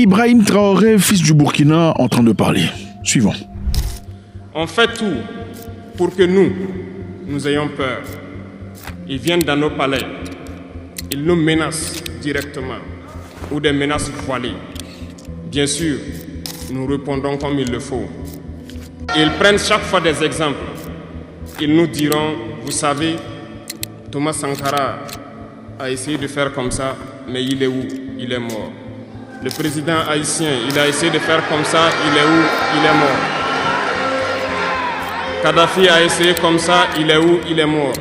Ibrahim Traoré, fils du Burkina, en train de parler. Suivant. On fait tout pour que nous ayons peur. Ils viennent dans nos palais. Ils nous menacent directement ou des menaces voilées. Bien sûr, nous répondons comme il le faut. Ils prennent chaque fois des exemples. Ils nous diront, vous savez, Thomas Sankara a essayé de faire comme ça, mais il est où? Il est mort. Le président haïtien, il a essayé de faire comme ça, il est où? Il est mort. Kadhafi a essayé comme ça, il est où? Il est mort.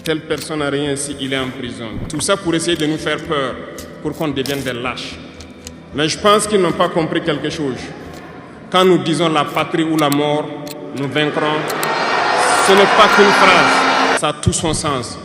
Telle personne n'a rien ici, il est en prison. Tout ça pour essayer de nous faire peur, pour qu'on devienne des lâches. Mais je pense qu'ils n'ont pas compris quelque chose. Quand nous disons la patrie ou la mort, nous vaincrons, ce n'est pas qu'une phrase, ça a tout son sens.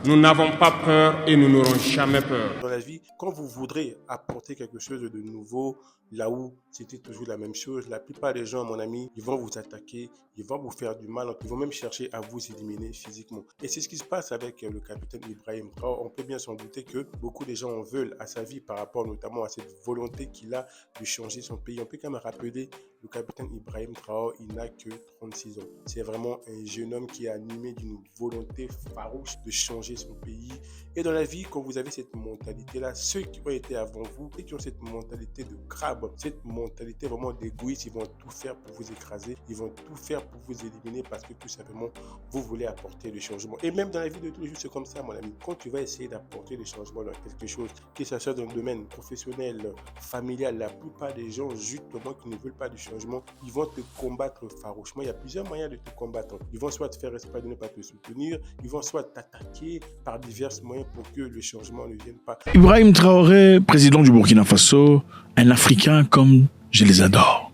Nous n'avons pas peur et nous n'aurons jamais peur. Dans la vie, quand vous voudrez apporter quelque chose de nouveau, là où c'était toujours la même chose, la plupart des gens, mon ami, ils vont vous attaquer, ils vont vous faire du mal, ils vont même chercher à vous éliminer physiquement. Et c'est ce qui se passe avec le capitaine Ibrahim Traoré. On peut bien s'en douter que beaucoup de gens en veulent à sa vie par rapport notamment à cette volonté qu'il a de changer son pays. On peut quand même rappeler le capitaine Ibrahim Traoré, il n'a que 36 ans. C'est vraiment un jeune homme qui est animé d'une volonté farouche de changer son pays. Et dans la vie, quand vous avez cette mentalité-là, ceux qui ont été avant vous et qui ont cette mentalité de crabe, cette mentalité vraiment d'égoïste, ils vont tout faire pour vous écraser, ils vont tout faire pour vous éliminer parce que tout simplement, vous voulez apporter le changement. Et même dans la vie de tous les jours, c'est comme ça, mon ami. Quand tu vas essayer d'apporter le changement dans quelque chose, que ce soit dans le domaine professionnel, familial, la plupart des gens, justement, qui ne veulent pas du changement, ils vont te combattre farouchement. Il y a plusieurs moyens de te combattre. Ils vont soit te faire esprit de ne pas te soutenir, ils vont soit t'attaquer par divers moyens pour que le changement ne vienne pas. Ibrahim Traoré, président du Burkina Faso, un Africain comme je les adore.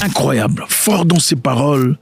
Incroyable, fort dans ses paroles,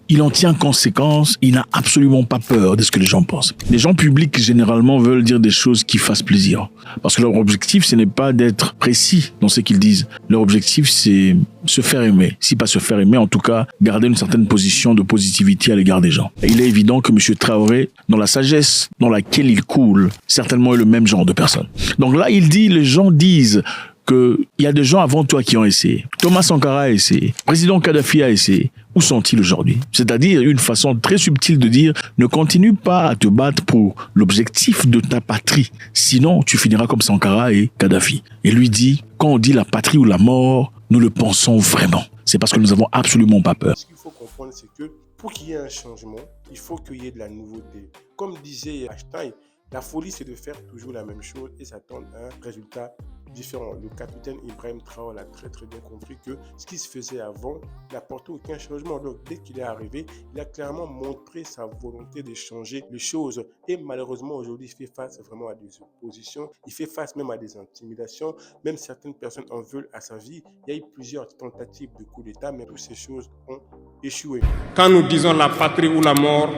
il en tient conséquence, il n'a absolument pas peur de ce que les gens pensent. Les gens publics, généralement, veulent dire des choses qui fassent plaisir. Parce que leur objectif, ce n'est pas d'être précis dans ce qu'ils disent. Leur objectif, c'est se faire aimer. Si pas se faire aimer, en tout cas, garder une certaine position de positivité à l'égard des gens. Et il est évident que M. Traoré, dans la sagesse dans laquelle il coule, certainement est le même genre de personne. Donc là, il dit, les gens disent qu'il y a des gens avant toi qui ont essayé. Thomas Sankara a essayé. Président Kadhafi a essayé. Où sont-ils aujourd'hui? C'est-à-dire une façon très subtile de dire ne continue pas à te battre pour l'objectif de ta patrie. Sinon, tu finiras comme Sankara et Kadhafi. Et lui dit, quand on dit la patrie ou la mort, nous le pensons vraiment. C'est parce que nous n'avons absolument pas peur. Ce qu'il faut comprendre, c'est que pour qu'il y ait un changement, il faut qu'il y ait de la nouveauté. Comme disait Einstein, la folie, c'est de faire toujours la même chose et s'attendre à un résultat différent. Le capitaine Ibrahim Traoré a très bien compris que ce qui se faisait avant n'apportait aucun changement. Donc, dès qu'il est arrivé, il a clairement montré sa volonté de changer les choses. Et malheureusement, aujourd'hui, il fait face vraiment à des oppositions. Il fait face même à des intimidations. Même certaines personnes en veulent à sa vie. Il y a eu plusieurs tentatives de coup d'État, mais toutes ces choses ont échoué. Quand nous disons la patrie ou la mort,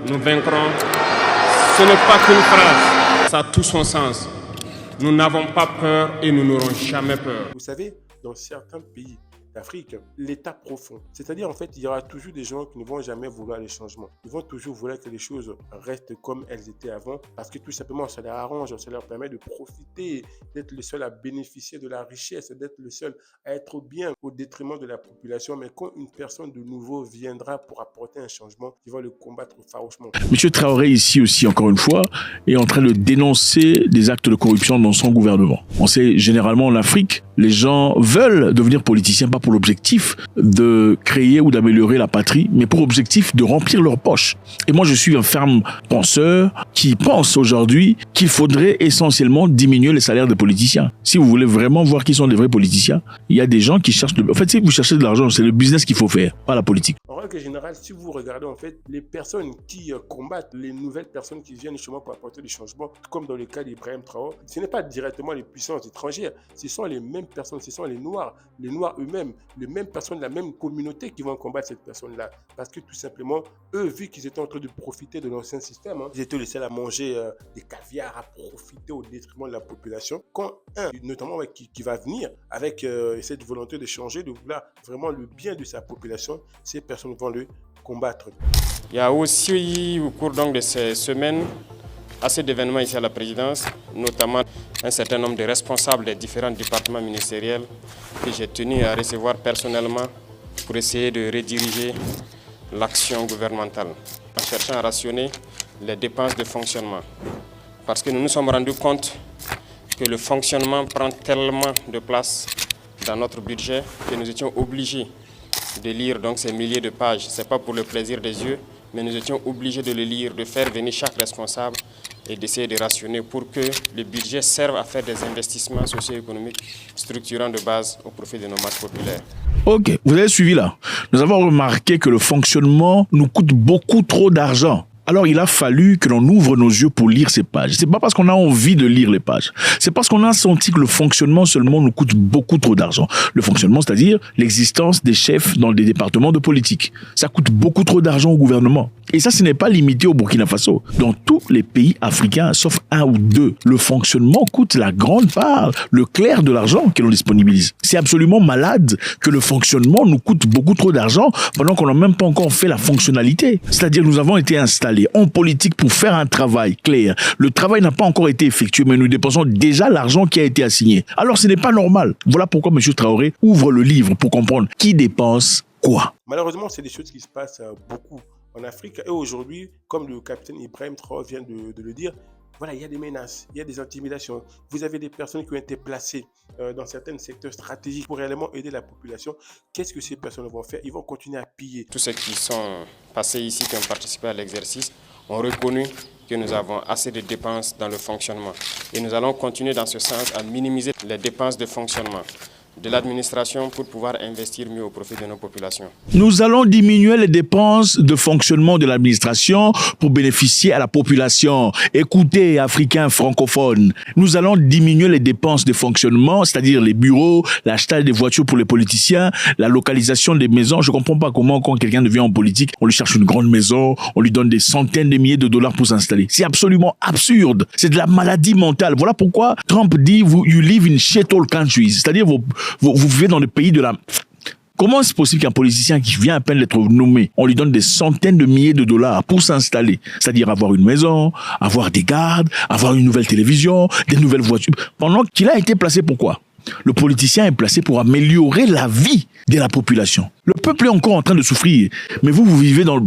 nous vaincrons, ce n'est pas qu'une phrase, ça a tout son sens. Nous n'avons pas peur et nous n'aurons jamais peur. Vous savez, dans certains pays d'Afrique, l'état profond, c'est-à-dire en fait, il y aura toujours des gens qui ne vont jamais vouloir les changements. Ils vont toujours vouloir que les choses restent comme elles étaient avant parce que tout simplement, ça leur arrange, ça leur permet de profiter, d'être le seul à bénéficier de la richesse, d'être le seul à être bien au détriment de la population. Mais quand une personne de nouveau viendra pour apporter un changement, ils vont le combattre farouchement. M. Traoré, ici aussi, encore une fois, est en train de dénoncer des actes de corruption dans son gouvernement. On sait, généralement, en Afrique, les gens veulent devenir politiciens, pas pour l'objectif de créer ou d'améliorer la patrie, mais pour objectif de remplir leurs poches. Et moi, je suis un ferme penseur qui pense aujourd'hui qu'il faudrait essentiellement diminuer les salaires des politiciens. Si vous voulez vraiment voir qui sont des vrais politiciens, il y a des gens qui cherchent... En fait, si vous cherchez de l'argent, c'est le business qu'il faut faire, pas la politique. En règle générale, si vous regardez en fait les personnes qui combattent, les nouvelles personnes qui viennent justement pour apporter des changements, comme dans le cas d'Ibrahim Traoré, ce n'est pas directement les puissances étrangères, ce sont les mêmes personnes, ce sont les Noirs eux-mêmes, les mêmes personnes de la même communauté qui vont combattre cette personne-là. Parce que tout simplement, eux, vu qu'ils étaient en train de profiter de l'ancien système, ils étaient les seuls à manger des caviars, à profiter au détriment de la population. Quand un, notamment qui va venir avec cette volonté de changer, de vouloir vraiment le bien de sa population, ces personnes vont le combattre. Il y a aussi, au cours donc de ces semaines, assez d'événements ici à la présidence, notamment un certain nombre de responsables des différents départements ministériels que j'ai tenu à recevoir personnellement pour essayer de rediriger l'action gouvernementale en cherchant à rationner les dépenses de fonctionnement. Parce que nous nous sommes rendus compte que le fonctionnement prend tellement de place dans notre budget que nous étions obligés de lire donc ces milliers de pages. Ce n'est pas pour le plaisir des yeux, mais nous étions obligés de le lire, de faire venir chaque responsable et d'essayer de rationner pour que le budget serve à faire des investissements socio-économiques structurants de base au profit de nos masses populaires. Ok, vous avez suivi là. Nous avons remarqué que le fonctionnement nous coûte beaucoup trop d'argent. Alors, il a fallu que l'on ouvre nos yeux pour lire ces pages. C'est pas parce qu'on a envie de lire les pages. C'est parce qu'on a senti que le fonctionnement seulement nous coûte beaucoup trop d'argent. Le fonctionnement, c'est-à-dire l'existence des chefs dans des départements de politique. Ça coûte beaucoup trop d'argent au gouvernement. Et ça, ce n'est pas limité au Burkina Faso. Dans tous les pays africains, sauf un ou deux, le fonctionnement coûte la grande part, le clair de l'argent que l'on disponibilise. C'est absolument malade que le fonctionnement nous coûte beaucoup trop d'argent pendant qu'on n'a même pas encore fait la fonctionnalité. C'est-à-dire que nous avons été installés en politique pour faire un travail clair. Le travail n'a pas encore été effectué, mais nous dépensons déjà l'argent qui a été assigné. Alors ce n'est pas normal. Voilà pourquoi M. Traoré ouvre le livre pour comprendre qui dépense quoi. Malheureusement, c'est des choses qui se passent beaucoup en Afrique. Et aujourd'hui, comme le capitaine Ibrahim Traoré vient de le dire, voilà, il y a des menaces, il y a des intimidations. Vous avez des personnes qui ont été placées dans certains secteurs stratégiques pour réellement aider la population. Qu'est-ce que ces personnes vont faire? Ils vont continuer à piller. Tous ceux qui sont passés ici, qui ont participé à l'exercice, ont reconnu que nous avons assez de dépenses dans le fonctionnement. Et nous allons continuer dans ce sens à minimiser les dépenses de fonctionnement de l'administration pour pouvoir investir mieux au profit de nos populations. Nous allons diminuer les dépenses de fonctionnement de l'administration pour bénéficier à la population. Écoutez, Africains francophones, nous allons diminuer les dépenses de fonctionnement, c'est-à-dire les bureaux, l'achat des voitures pour les politiciens, la localisation des maisons. Je ne comprends pas comment, quand quelqu'un devient en politique, on lui cherche une grande maison, on lui donne des centaines de milliers de dollars pour s'installer. C'est absolument absurde. C'est de la maladie mentale. Voilà pourquoi Trump dit « You live in shithole countries », c'est-à-dire vous vivez dans le pays de la... Comment est-ce possible qu'un politicien qui vient à peine d'être nommé, on lui donne des centaines de milliers de dollars pour s'installer? C'est-à-dire avoir une maison, avoir des gardes, avoir une nouvelle télévision, des nouvelles voitures. Pendant qu'il a été placé, pourquoi? Le politicien est placé pour améliorer la vie de la population. Le peuple est encore en train de souffrir. Mais vous vivez dans le...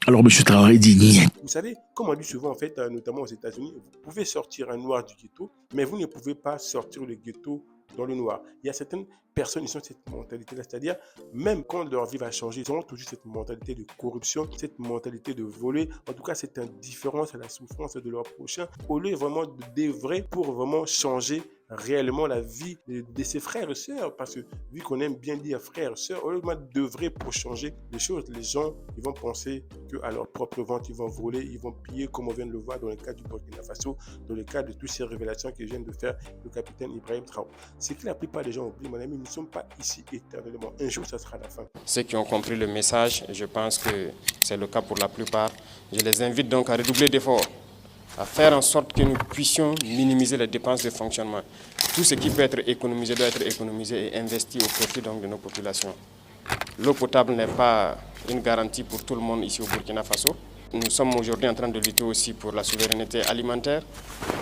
Alors, M. Traoré dit niet. Vous savez, comme on dit souvent, en fait, notamment aux États-Unis, vous pouvez sortir un noir du ghetto, mais vous ne pouvez pas sortir le ghetto dans le noir. Il y a certaines personnes qui ont cette mentalité-là, c'est-à-dire, même quand leur vie va changer, ils auront toujours cette mentalité de corruption, cette mentalité de voler, en tout cas cette indifférence à la souffrance de leur prochain, au lieu vraiment d'œuvrer pour vraiment changer réellement la vie de ses frères et sœurs, parce que vu qu'on aime bien dire frères et sœurs, au lieu d'œuvrer pour changer les choses, les gens, ils vont penser qu'à leur propre vente, ils vont voler, ils vont piller, comme on vient de le voir dans le cas du Burkina Faso, dans le cas de toutes ces révélations que vient de faire le capitaine Ibrahim Traoré. C'est que la plupart des gens oublient, mon ami, nous ne sommes pas ici éternellement. Un jour, ça sera la fin. Ceux qui ont compris le message, je pense que c'est le cas pour la plupart. Je les invite donc à redoubler d'efforts, à faire en sorte que nous puissions minimiser les dépenses de fonctionnement. Tout ce qui peut être économisé doit être économisé et investi au profit donc de nos populations. L'eau potable n'est pas une garantie pour tout le monde ici au Burkina Faso. Nous sommes aujourd'hui en train de lutter aussi pour la souveraineté alimentaire.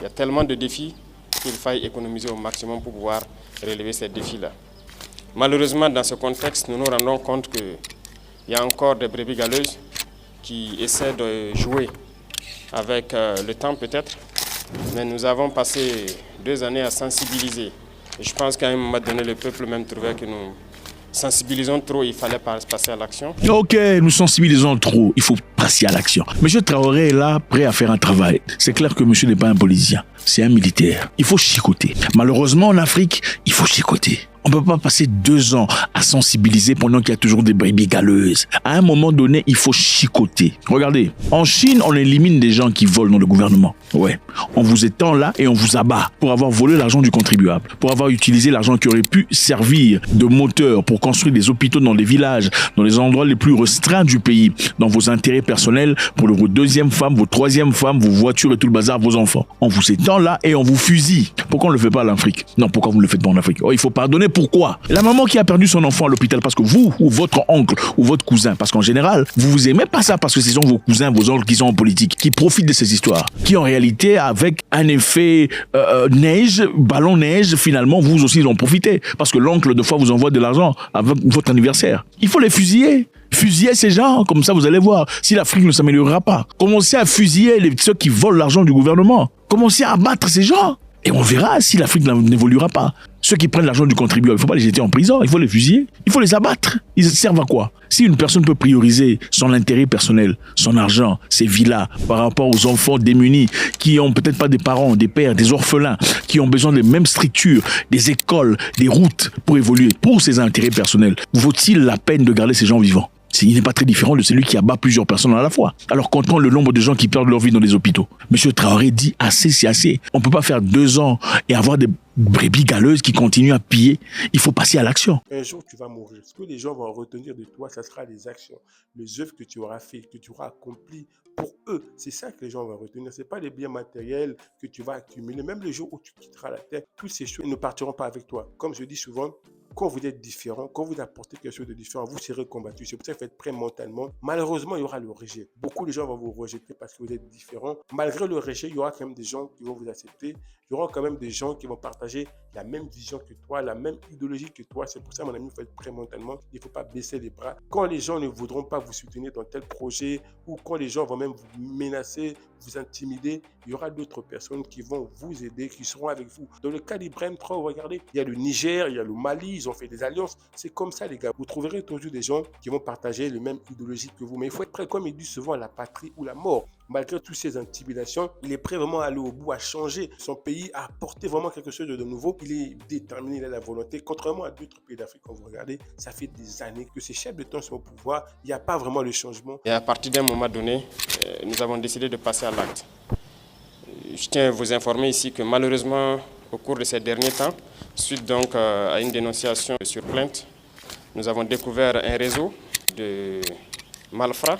Il y a tellement de défis qu'il faille économiser au maximum pour pouvoir relever ces défis-là. Malheureusement, dans ce contexte, nous nous rendons compte qu'il y a encore des brebis galeuses qui essaient de jouer avec le temps peut-être, mais nous avons passé 2 années à sensibiliser. Et je pense qu'à un moment donné, le peuple même trouvait que nous sensibilisons trop, il fallait passer à l'action. Ok, nous sensibilisons trop, il faut passer à l'action. Monsieur Traoré est là, prêt à faire un travail. C'est clair que monsieur n'est pas un politicien, c'est un militaire. Il faut chicoter. Malheureusement, en Afrique, il faut chicoter. On ne peut pas passer 2 ans à sensibiliser pendant qu'il y a toujours des brebis galeuses. À un moment donné, il faut chicoter. Regardez, en Chine, on élimine des gens qui volent dans le gouvernement. Ouais, on vous étend là et on vous abat pour avoir volé l'argent du contribuable, pour avoir utilisé l'argent qui aurait pu servir de moteur pour construire des hôpitaux dans les villages, dans les endroits les plus restreints du pays, dans vos intérêts personnels, pour vos 2e femmes, vos 3e femmes, vos voitures et tout le bazar, vos enfants. On vous étend là et on vous fusille. Pourquoi on ne le fait pas en Afrique? Non, pourquoi vous ne le faites pas en Afrique? Oh, il faut pardonner pourquoi. La maman qui a perdu son enfant à l'hôpital parce que vous, ou votre oncle, ou votre cousin, parce qu'en général, vous aimez pas ça parce que ce sont vos cousins, vos oncles qui sont en politique, qui profitent de ces histoires, qui en réalité, avec un effet neige, ballon neige, finalement, vous aussi en profitez. Parce que l'oncle, de fois, vous envoie de l'argent avec votre anniversaire. Il faut les fusiller. Fusiller ces gens, comme ça vous allez voir si l'Afrique ne s'améliorera pas. Commencez à fusiller ceux qui volent l'argent du gouvernement. Commencez à abattre ces gens. Et on verra si l'Afrique n'évoluera pas. Ceux qui prennent l'argent du contribuable, il ne faut pas les jeter en prison, il faut les fusiller, il faut les abattre. Ils servent à quoi? Si une personne peut prioriser son intérêt personnel, son argent, ses villas, par rapport aux enfants démunis, qui ont peut-être pas des parents, des pères, des orphelins, qui ont besoin des mêmes structures, des écoles, des routes pour évoluer, pour ses intérêts personnels, vaut-il la peine de garder ces gens vivants? Il n'est pas très différent de celui qui abat plusieurs personnes à la fois. Alors comptons le nombre de gens qui perdent leur vie dans les hôpitaux. Monsieur Traoré dit assez, c'est assez. On ne peut pas faire 2 ans et avoir des brebis galeuses qui continuent à piller. Il faut passer à l'action. Un jour, tu vas mourir. Ce que les gens vont retenir de toi, ça sera les actions, les œuvres que tu auras fait, que tu auras accomplies pour eux. C'est ça que les gens vont retenir. Ce n'est pas les biens matériels que tu vas accumuler. Même le jour où tu quitteras la terre, toutes ces choses ne partiront pas avec toi. Comme je dis souvent, quand vous êtes différent, quand vous apportez quelque chose de différent, vous serez combattu. C'est pour ça qu'il faut être prêt mentalement. Malheureusement, il y aura le rejet. Beaucoup de gens vont vous rejeter parce que vous êtes différent. Malgré le rejet, il y aura quand même des gens qui vont vous accepter. Il y aura quand même des gens qui vont partager la même vision que toi, la même idéologie que toi. C'est pour ça, mon ami, il faut être prêt mentalement. Il ne faut pas baisser les bras. Quand les gens ne voudront pas vous soutenir dans tel projet ou quand les gens vont même vous menacer, vous intimider, il y aura d'autres personnes qui vont vous aider, qui seront avec vous. Dans le cas d'Ibrahim Traoré, regardez, il y a le Niger, il y a le Mali, ils ont fait des alliances. C'est comme ça, les gars. Vous trouverez toujours des gens qui vont partager les mêmes idéologies que vous. Mais il faut être prêt, comme il dit souvent, à la patrie ou la mort. Malgré toutes ces intimidations, il est prêt vraiment à aller au bout, à changer son pays, à apporter vraiment quelque chose de nouveau. Il est déterminé, il a la volonté. Contrairement à d'autres pays d'Afrique, quand vous regardez, ça fait des années que ces chefs d'État sont au pouvoir. Il n'y a pas vraiment le changement. Et à partir d'un moment donné, nous avons décidé de passer à l'acte. Je tiens à vous informer ici que malheureusement, au cours de ces derniers temps, suite donc à une dénonciation sur plainte, nous avons découvert un réseau de malfrats,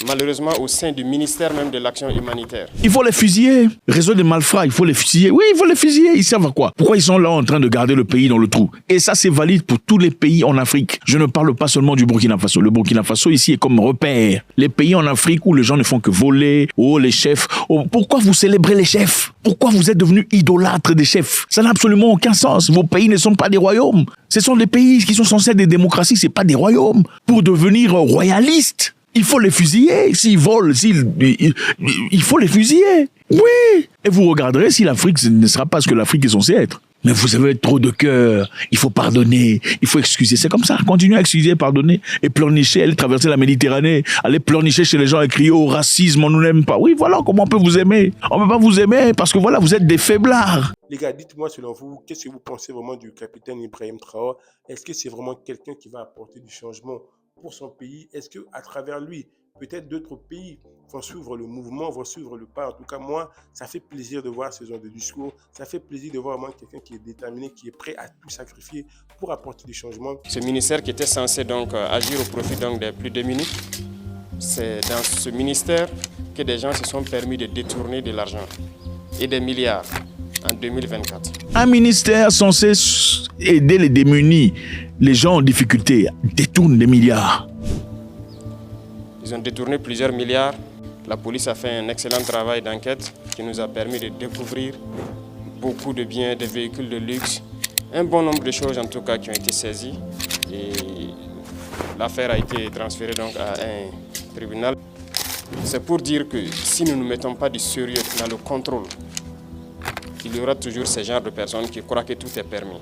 malheureusement au sein du ministère même de l'Action humanitaire. Il faut les fusiller. Réseau de malfrats, il faut les fusiller. Oui, il faut les fusiller. Ils servent à quoi? Pourquoi ils sont là en train de garder le pays dans le trou? Et ça, c'est valide pour tous les pays en Afrique. Je ne parle pas seulement du Burkina Faso. Le Burkina Faso, ici, est comme repère. Les pays en Afrique où les gens ne font que voler, les chefs. Pourquoi vous célébrez les chefs? Pourquoi vous êtes devenus idolâtres des chefs? Ça n'a absolument aucun sens. Vos pays ne sont pas des royaumes. Ce sont des pays qui sont censés être des démocraties, ce n'est pas des royaumes. Pour devenir royalistes, il faut les fusiller. S'ils volent, il faut les fusiller. Oui. Et vous regarderez si l'Afrique ne sera pas ce que l'Afrique est censée être. Mais vous avez trop de cœur. Il faut pardonner. Il faut excuser. C'est comme ça. Continuez à excuser, pardonner. Et pleurnicher, aller traverser la Méditerranée. Aller pleurnicher chez les gens et crier au racisme, on ne nous aime pas. Oui, voilà comment on peut vous aimer. On ne peut pas vous aimer parce que voilà, vous êtes des faiblards. Les gars, dites-moi selon vous, qu'est-ce que vous pensez vraiment du capitaine Ibrahim Traoré? Est-ce que c'est vraiment quelqu'un qui va apporter du changement pour son pays? Est-ce qu'à travers lui, peut-être d'autres pays vont suivre le mouvement, vont suivre le pas? En tout cas, moi, ça fait plaisir de voir ce genre de discours. Ça fait plaisir de voir vraiment quelqu'un qui est déterminé, qui est prêt à tout sacrifier pour apporter du changement. Ce ministère qui était censé donc agir au profit donc des plus démunis, c'est dans ce ministère que des gens se sont permis de détourner de l'argent et des milliards en 2024. Un ministère censé aider les démunis, les gens en difficulté, détourne des milliards. Ils ont détourné plusieurs milliards. La police a fait un excellent travail d'enquête qui nous a permis de découvrir beaucoup de biens, des véhicules de luxe, un bon nombre de choses en tout cas qui ont été saisies. Et l'affaire a été transférée donc à un tribunal. C'est pour dire que si nous ne mettons pas du sérieux dans le contrôle, il y aura toujours ce genre de personnes qui croient que tout est permis.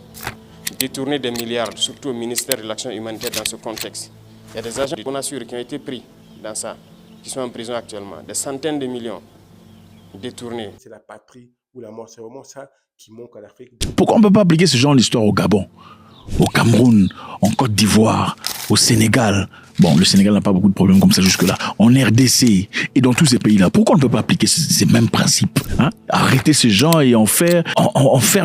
Détourner des milliards, surtout au ministère de l'Action humanitaire dans ce contexte. Il y a des agents qu'on assure qui ont été pris dans ça, qui sont en prison actuellement. Des centaines de millions détournés. C'est la patrie ou la mort. C'est vraiment ça qui manque à l'Afrique. Pourquoi on ne peut pas appliquer ce genre d'histoire au Gabon, au Cameroun, en Côte d'Ivoire, au Sénégal? Bon, le Sénégal n'a pas beaucoup de problèmes comme ça jusque-là. En RDC et dans tous ces pays-là, pourquoi on ne peut pas appliquer ces mêmes principes, hein? Arrêter ces gens et en faire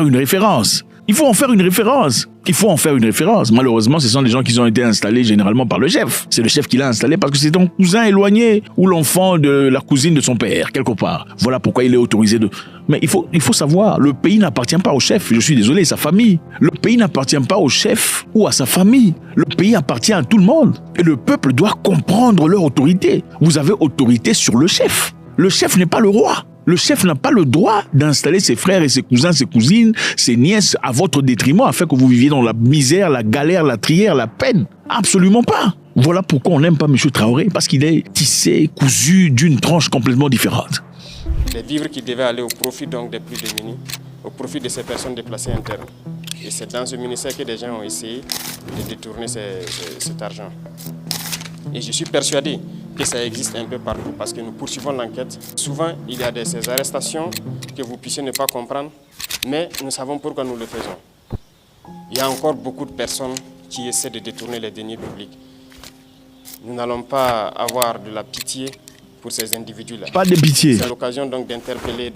une référence. Il faut en faire une référence. Il faut en faire une référence. Malheureusement, ce sont des gens qui ont été installés généralement par le chef. C'est le chef qui l'a installé parce que c'est ton cousin éloigné ou l'enfant de la cousine de son père, quelque part. Voilà pourquoi il est autorisé de... Mais il faut savoir, le pays n'appartient pas au chef. Je suis désolé, sa famille. Le pays n'appartient pas au chef ou à sa famille. Le pays appartient à tout le monde. Et le peuple doit comprendre leur autorité. Vous avez autorité sur le chef. Le chef n'est pas le roi. Le chef n'a pas le droit d'installer ses frères et ses cousins, ses cousines, ses nièces à votre détriment afin que vous viviez dans la misère, la galère, la trière, la peine. Absolument pas. Voilà pourquoi on n'aime pas M. Traoré, parce qu'il est tissé, cousu d'une tranche complètement différente. Les vivres qui devaient aller au profit donc des plus démunis, au profit de ces personnes déplacées internes. Et c'est dans ce ministère que des gens ont essayé de détourner cet argent. Et je suis persuadé que ça existe un peu partout parce que nous poursuivons l'enquête. Souvent, il y a ces arrestations que vous puissiez ne pas comprendre, mais nous savons pourquoi nous le faisons. Il y a encore beaucoup de personnes qui essaient de détourner les deniers publics. Nous n'allons pas avoir de la pitié pour ces individus-là. Pas de pitié. C'est l'occasion donc d'interpeller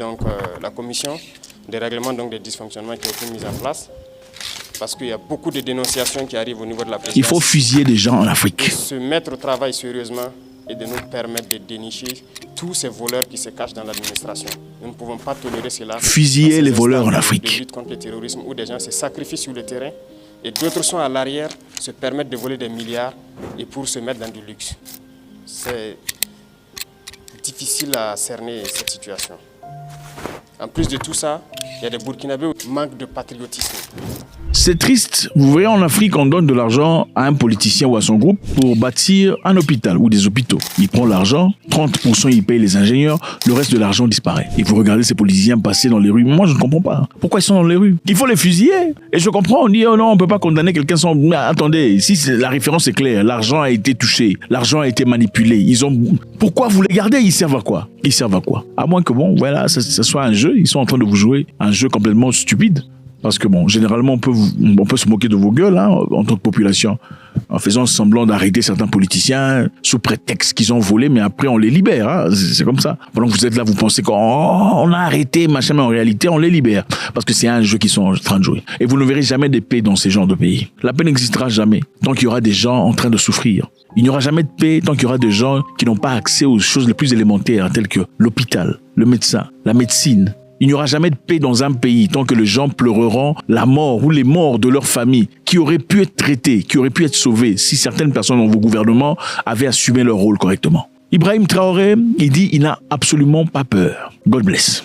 la commission des règlements donc des dysfonctionnements qui ont été mis en place. Parce qu'il y a beaucoup de dénonciations qui arrivent au niveau de la présidence. Il faut fusiller des gens en Afrique. Se mettre au travail sérieusement et de nous permettre de dénicher tous ces voleurs qui se cachent dans l'administration. Nous ne pouvons pas tolérer cela. Fusiller les voleurs en Afrique. De lutte contre le terrorisme où des gens se sacrifient sur le terrain et d'autres sont à l'arrière, se permettent de voler des milliards et pour se mettre dans du luxe. C'est difficile à cerner cette situation. En plus de tout ça, il y a des Burkinabés qui manquent de patriotisme. C'est triste. Vous voyez, en Afrique, on donne de l'argent à un politicien ou à son groupe pour bâtir un hôpital ou des hôpitaux. Il prend l'argent, 30% il paye les ingénieurs, le reste de l'argent disparaît. Et vous regardez ces politiciens passer dans les rues. Moi, je ne comprends pas. Pourquoi ils sont dans les rues? Il faut les fusiller. Et je comprends, on dit, oh non, on ne peut pas condamner quelqu'un sans... Mais attendez, ici, la référence est claire. L'argent a été touché. L'argent a été manipulé. Pourquoi vous les gardez? Ils servent à quoi? Ils servent à quoi? À moins que, bon, voilà, ça soit un jeu. Ils sont en train de vous jouer un jeu complètement stupide. Parce que bon, généralement, on peut se moquer de vos gueules en tant que population, en faisant semblant d'arrêter certains politiciens sous prétexte qu'ils ont volé, mais après on les libère. Hein, c'est comme ça. Pendant que vous êtes là, vous pensez qu'on a arrêté, machin, mais en réalité, on les libère. Parce que c'est un jeu qu'ils sont en train de jouer. Et vous ne verrez jamais de paix dans ces genres de pays. La paix n'existera jamais tant qu'il y aura des gens en train de souffrir. Il n'y aura jamais de paix tant qu'il y aura des gens qui n'ont pas accès aux choses les plus élémentaires, telles que l'hôpital, le médecin, la médecine. Il n'y aura jamais de paix dans un pays tant que les gens pleureront la mort ou les morts de leur famille qui auraient pu être traités, qui auraient pu être sauvés si certaines personnes dans vos gouvernements avaient assumé leur rôle correctement. Ibrahim Traoré, il dit il n'a absolument pas peur. God bless.